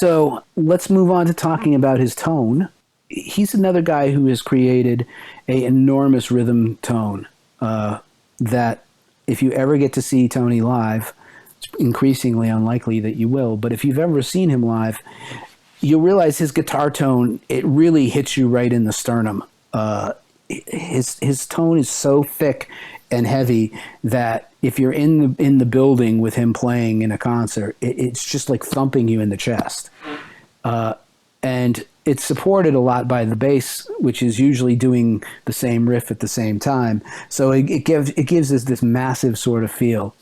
So let's move on to talking about his tone. He's another guy who has created a enormous rhythm tone that if you ever get to see Tony live, it's increasingly unlikely that you will, but if you've ever seen him live, you'll realize his guitar tone, it really hits you right in the sternum. His tone is so thick and heavy that if you're in the building with him playing in a concert, it's just like thumping you in the chest. And it's supported a lot by the bass, which is usually doing the same riff at the same time. So it gives us this massive sort of feel.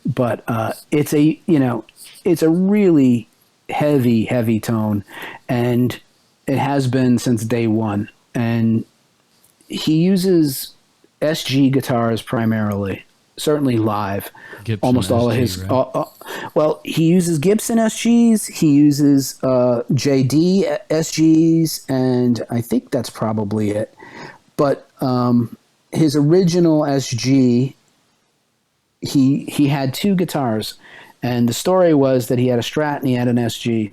But it's a really heavy tone, and it has been since day one. And he uses SG guitars primarily, certainly live. Gibson almost all SG, of his right? well, he uses Gibson SGs, he uses JD SGs, and I think that's probably it. But his original SG, he had two guitars, and the story was that he had a Strat and he had an SG,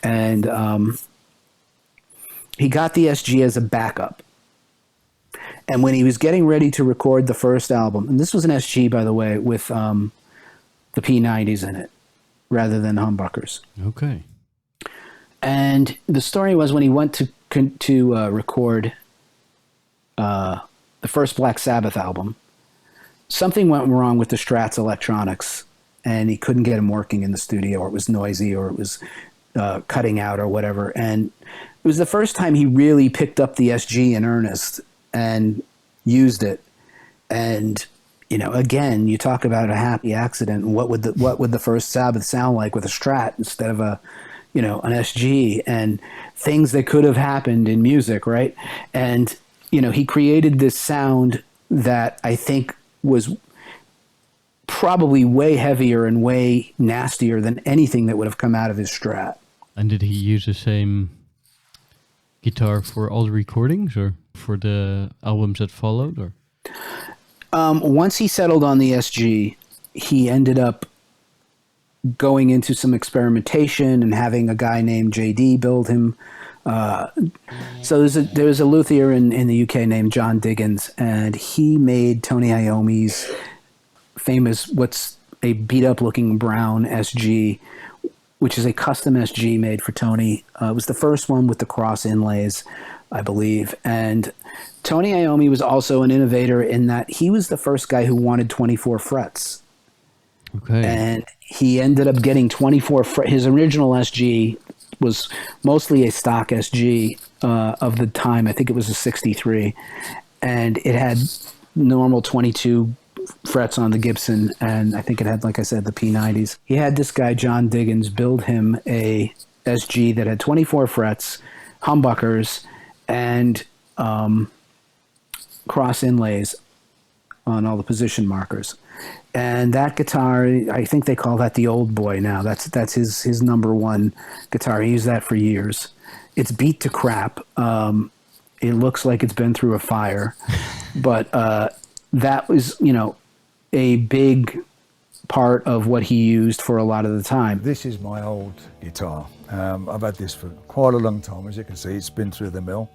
and he got the SG as a backup. And when he was getting ready to record the first album, and this was an SG, by the way, with the P90s in it, rather than humbuckers. Okay. And the story was when he went to record the first Black Sabbath album, something went wrong with the Strat's electronics, and he couldn't get them working in the studio, or it was noisy, or it was cutting out, or whatever. And it was the first time he really picked up the SG in earnest and used it. And again, you talk about a happy accident. What would the first Sabbath sound like with a Strat instead of an SG, and things that could have happened in music, right? And he created this sound that I think was probably way heavier and way nastier than anything that would have come out of his Strat. And did he use the same guitar for all the recordings, or for the albums that followed? Or once he settled on the SG, he ended up going into some experimentation and having a guy named JD build him. So there's a luthier in the UK named John Diggins, and he made Tony Iommi's famous, what's a beat up looking brown SG, which is a custom SG made for Tony. It was the first one with the cross inlays, I believe. And Tony Iommi was also an innovator in that he was the first guy who wanted 24 frets. Okay. And he ended up getting 24 frets. His original SG was mostly a stock SG of the time. I think it was a 63. And it had normal 22 frets on the Gibson, and I think it had, like I said, the P90s. He had this guy, John Diggins, build him a SG that had 24 frets, humbuckers, and cross inlays on all the position markers. And that guitar, I think they call that the Old Boy now. That's his number one guitar. He used that for years. It's beat to crap. It looks like it's been through a fire, but that was, a big part of what he used for a lot of the time. This is my old guitar. I've had this for quite a long time. As you can see, it's been through the mill,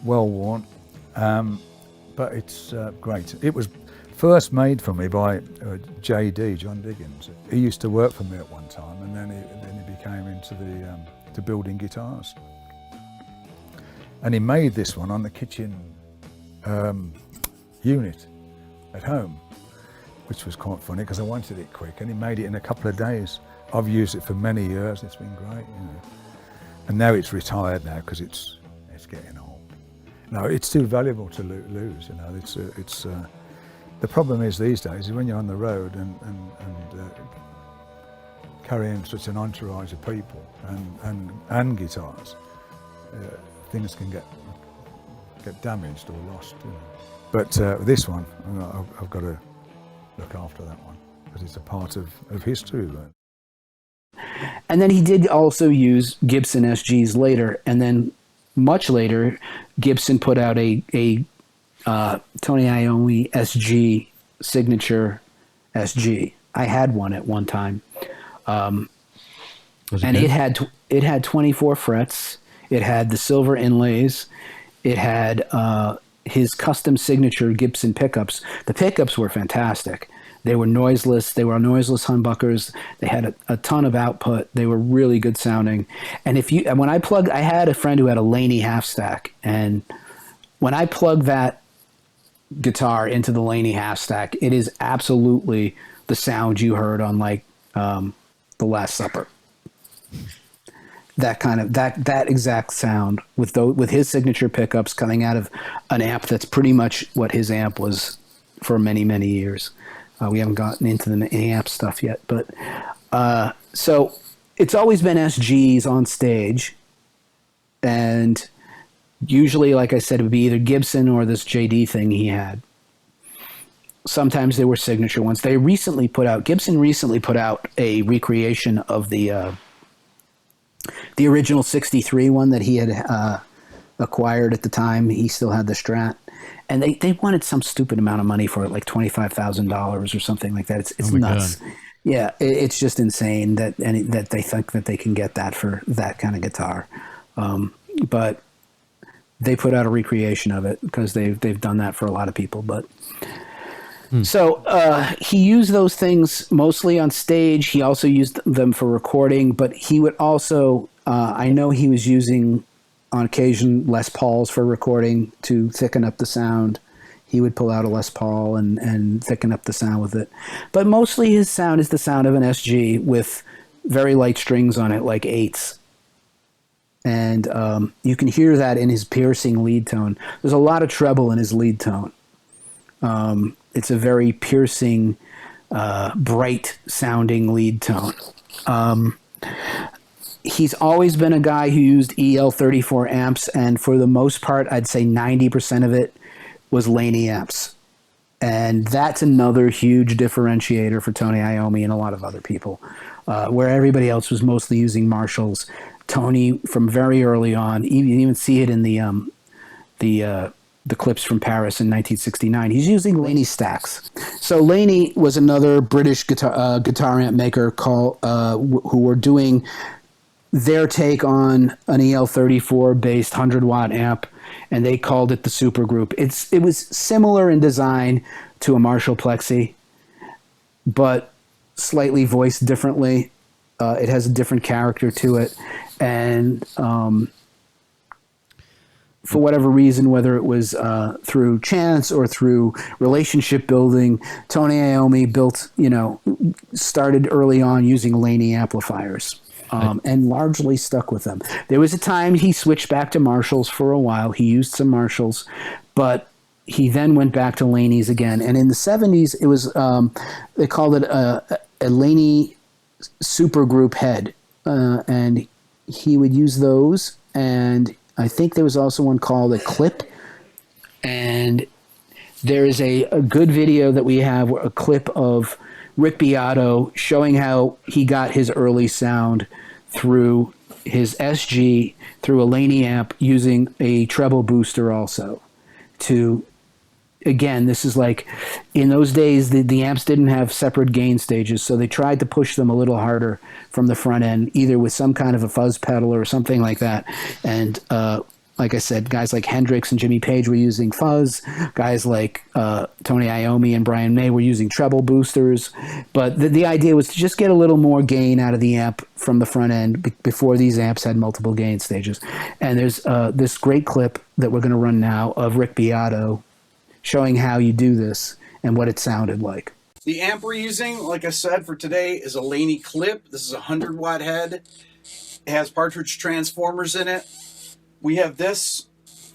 well worn, but it's great. It was first made for me by JD, John Diggins. He used to work for me at one time, and then he became into to building guitars. And he made this one on the kitchen unit at home, which was quite funny because I wanted it quick, and he made it in a couple of days. I've used it for many years. It's been great, and now it's retired now because it's getting old. No, it's too valuable to lose. It's the problem is these days is when you're on the road and carrying such an entourage of people and guitars, things can get damaged or lost. But this one, I've got to look after that one because it's a part of history. And then he did also use Gibson SGs later, and then much later, Gibson put out a Tony Iommi SG signature SG. I had one at one time. Was it and good? it had 24 frets. It had the silver inlays. It had his custom signature Gibson pickups. The pickups were fantastic. They were noiseless. They were noiseless humbuckers. They had a ton of output. They were really good sounding. And I had a friend who had a Laney half stack, and when I plugged that guitar into the Laney half stack, it is absolutely the sound you heard on like The Last Supper. That kind of that exact sound with his signature pickups coming out of an amp that's pretty much what his amp was for many years. We haven't gotten into the amp stuff yet, but so it's always been SGs on stage, and usually, like I said, it would be either Gibson or this JD thing he had. Sometimes they were signature ones. Gibson recently put out a recreation of the original 63 one that he had acquired at the time. He still had the Strat. And they wanted some stupid amount of money for it, like $25,000 or something like that. It's nuts. God. Yeah, it's just insane that they think that they can get that for that kind of guitar. But they put out a recreation of it because they've done that for a lot of people. But so he used those things mostly on stage. He also used them for recording, but he would also I know he was using on occasion Les Pauls for recording to thicken up the sound. He would pull out a Les Paul and thicken up the sound with it. But mostly his sound is the sound of an SG with very light strings on it, like eighths. And you can hear that in his piercing lead tone. There's a lot of treble in his lead tone. It's a very piercing, bright sounding lead tone. He's always been a guy who used EL34 amps, and for the most part, I'd say 90% of it was Laney amps. And that's another huge differentiator for Tony Iommi and a lot of other people, where everybody else was mostly using Marshalls. Tony, from very early on, you even see it in the clips from Paris in 1969. He's using Laney stacks. So Laney was another British guitar amp maker who were doing their take on an EL34 based 100-watt amp, and they called it the Super Group. It was similar in design to a Marshall Plexi, but slightly voiced differently. It has a different character to it, and for whatever reason, whether it was through chance or through relationship building, Tony Iommi started early on using Laney amplifiers. And largely stuck with them. There was a time he switched back to Marshalls for a while. He used some Marshalls, but he then went back to Laney's again. And in the 70s, it was they called it a Laney Super Group head, and he would use those. And I think there was also one called a Clip. And there is a good video that we have, a clip of Rick Beato showing how he got his early sound through his SG, through a Laney amp, using a treble booster also. Again, this is like, in those days, the amps didn't have separate gain stages, so they tried to push them a little harder from the front end, either with some kind of a fuzz pedal or something like that. And like I said, guys like Hendrix and Jimmy Page were using fuzz. Guys like Tony Iommi and Brian May were using treble boosters. But the idea was to just get a little more gain out of the amp from the front end before these amps had multiple gain stages. And there's this great clip that we're going to run now of Rick Beato showing how you do this and what it sounded like. The amp we're using, like I said, for today is a Laney Clip. This is a 100-watt head. It has partridge transformers in it. We have this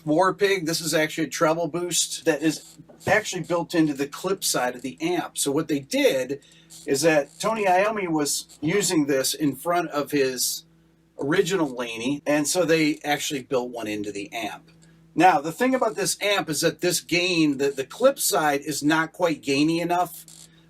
War Pig. This is actually a treble boost that is actually built into the clip side of the amp. So what they did is that Tony Iommi was using this in front of his original Laney, and so they actually built one into the amp. Now, the thing about this amp is that this gain, the clip side is not quite gainy enough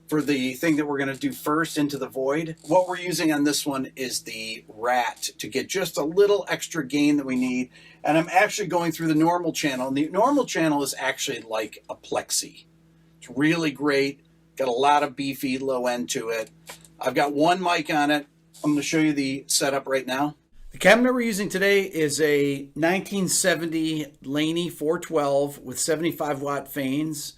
for the thing that we're going to do first, Into the Void. What we're using on this one is the Rat to get just a little extra gain that we need. And I'm actually going through the normal channel. And the normal channel is actually like a Plexi. It's really great. Got a lot of beefy low end to it. I've got one mic on it. I'm going to show you the setup right now. The cabinet we're using today is a 1970 Laney 412 with 75 watt fanes,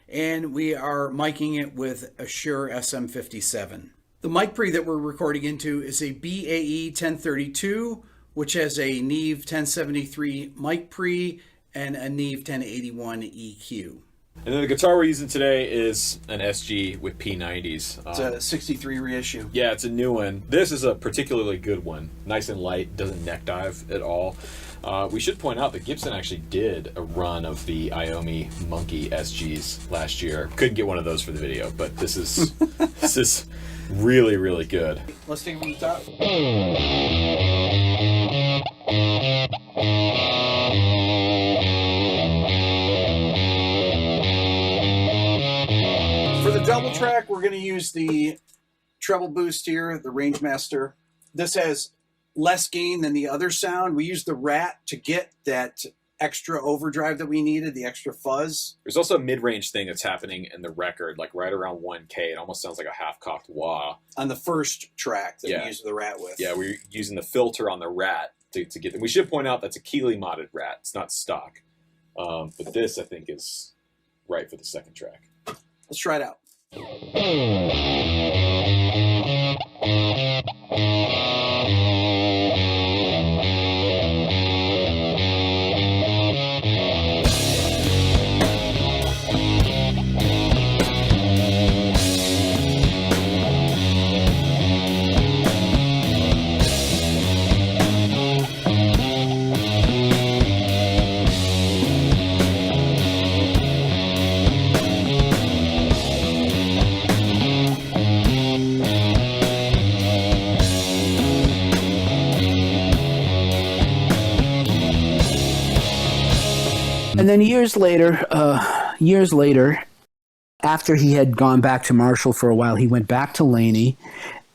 and we are miking it with a Shure SM57. The mic pre that we're recording into is a BAE 1032, which has a Neve 1073 mic pre and a Neve 1081 EQ. And then the guitar we're using today is an SG with P90s. It's a 63 reissue. Yeah, it's a new one. This is a particularly good one. Nice and light, doesn't neck dive at all. We should point out that Gibson actually did a run of the Iommi Monkey SGs last year. Couldn't get one of those for the video, but this is this is really, really good. Let's take it from the top. For the double track, we're going to use the treble boost here, the Rangemaster. This has less gain than the other sound. We use the Rat to get that extra overdrive that we needed, the extra fuzz. There's also a mid-range thing that's happening in the record, like right around 1K. It almost sounds like a half-cocked wah. On the first track that we use the Rat with. Yeah, we're using the filter on the Rat to get them. We should point out that's a Keeley modded Rat. It's not stock. But this, I think, is right for the second track. Let's try it out. And then years later, after he had gone back to Marshall for a while, he went back to Laney,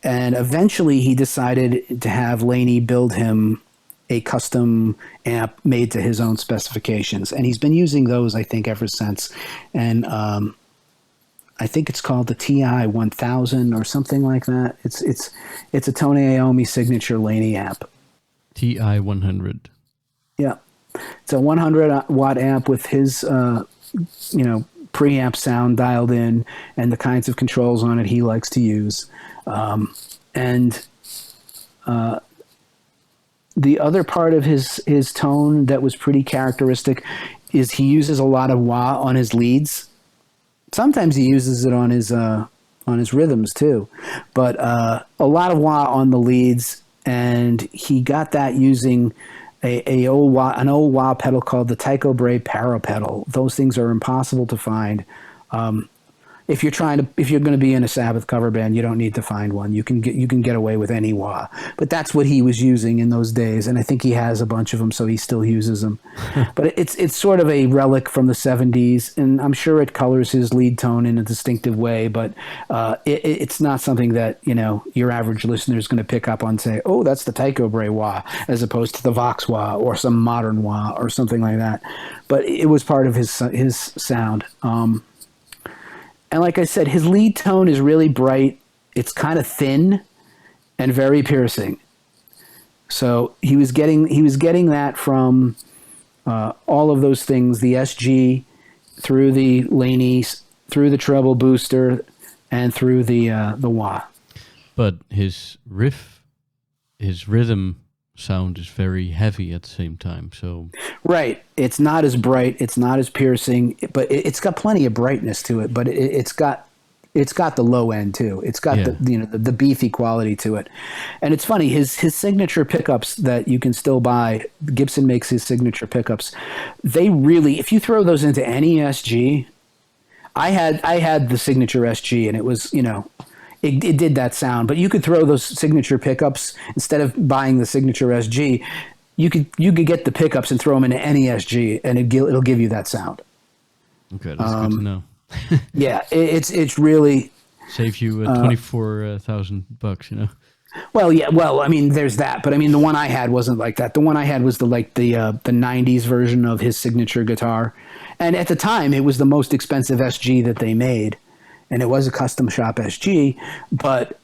and eventually he decided to have Laney build him a custom amp made to his own specifications. And he's been using those, I think, ever since. And I think it's called the TI 1000 or something like that. It's a Tony Iommi signature Laney amp. TI 100. Yeah. It's a 100 watt amp with his, preamp sound dialed in and the kinds of controls on it he likes to use. The other part of his tone that was pretty characteristic is he uses a lot of wah on his leads. Sometimes he uses it on his rhythms too, but a lot of wah on the leads, and he got that using an old wah pedal called the Tycho Brahe Para pedal. Those things are impossible to find. If you're going to be in a Sabbath cover band, you don't need to find one. You can get away with any wah. But that's what he was using in those days, and I think he has a bunch of them, so he still uses them. But it's sort of a relic from the 70s, and I'm sure it colors his lead tone in a distinctive way. But it's not something that your average listener is going to pick up on and say, "Oh, that's the Tycho Brahe wah," as opposed to the Vox wah or some modern wah or something like that. But it was part of his sound. And like I said, his lead tone is really bright. It's kind of thin and very piercing. So he was getting that from all of those things: the SG, through the Laney, through the treble booster, and through the wah. But his rhythm sound is very heavy at the same time. So right, it's not as bright, it's not as piercing, but it's got plenty of brightness to it. But it's got the low end too. It's got the beefy quality to it. And it's funny, his signature pickups that you can still buy. Gibson makes his signature pickups. They really, if you throw those into any SG, I had the signature SG, and it was It did that sound, but you could throw those signature pickups instead of buying the signature SG. You could get the pickups and throw them into any SG, and it'll give you that sound. Okay, that's good to know. Yeah, it's really saves you $24,000. Well, yeah. Well, I mean, there's that, but I mean, the one I had wasn't like that. The one I had was the '90s version of his signature guitar, and at the time, it was the most expensive SG that they made. And it was a custom shop SG, but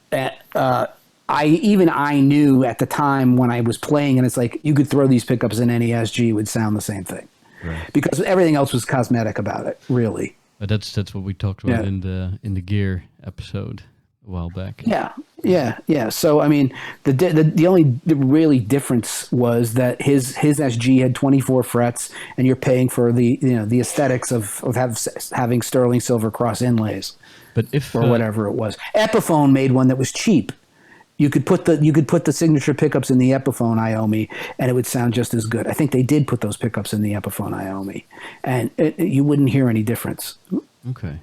I knew at the time when I was playing, and it's like you could throw these pickups in any SG, it would sound the same thing, Right. because everything else was cosmetic about it, really. But that's what we talked about Yeah. in the gear episode a while back. Yeah. So I mean, the only really difference was that his SG had 24 frets, and you're paying for the aesthetics of having sterling silver cross inlays, But if or whatever it was. Epiphone made one that was cheap. You could put the signature pickups in the Epiphone Iommi, and it would sound just as good. I think they did put those pickups in the Epiphone Iommi, and you wouldn't hear any difference. Okay.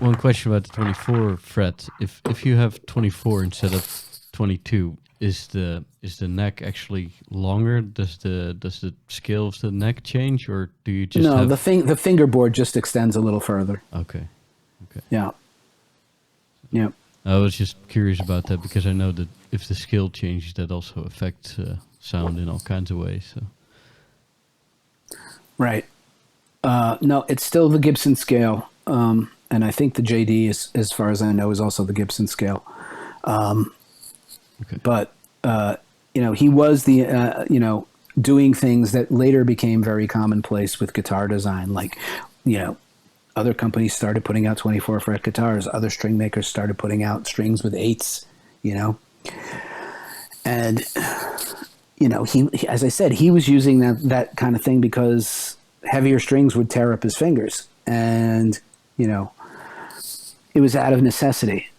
One question about the 24 fret. If you have 24 instead of 22, is the neck actually longer? Does the scale of the neck change, or do you just No, have... the fingerboard just extends a little further. Okay. Yeah. Yeah. I was just curious about that because I know that if the scale changes, that also affects sound in all kinds of ways. So. Right. No, it's still the Gibson scale. And I think the JD, is, as far as I know, is also the Gibson scale. Okay. But, he was doing things that later became very commonplace with guitar design. Like, other companies started putting out 24 fret guitars. Other string makers started putting out strings with eights, And, he, as I said, he was using that kind of thing because heavier strings would tear up his fingers. And, it was out of necessity.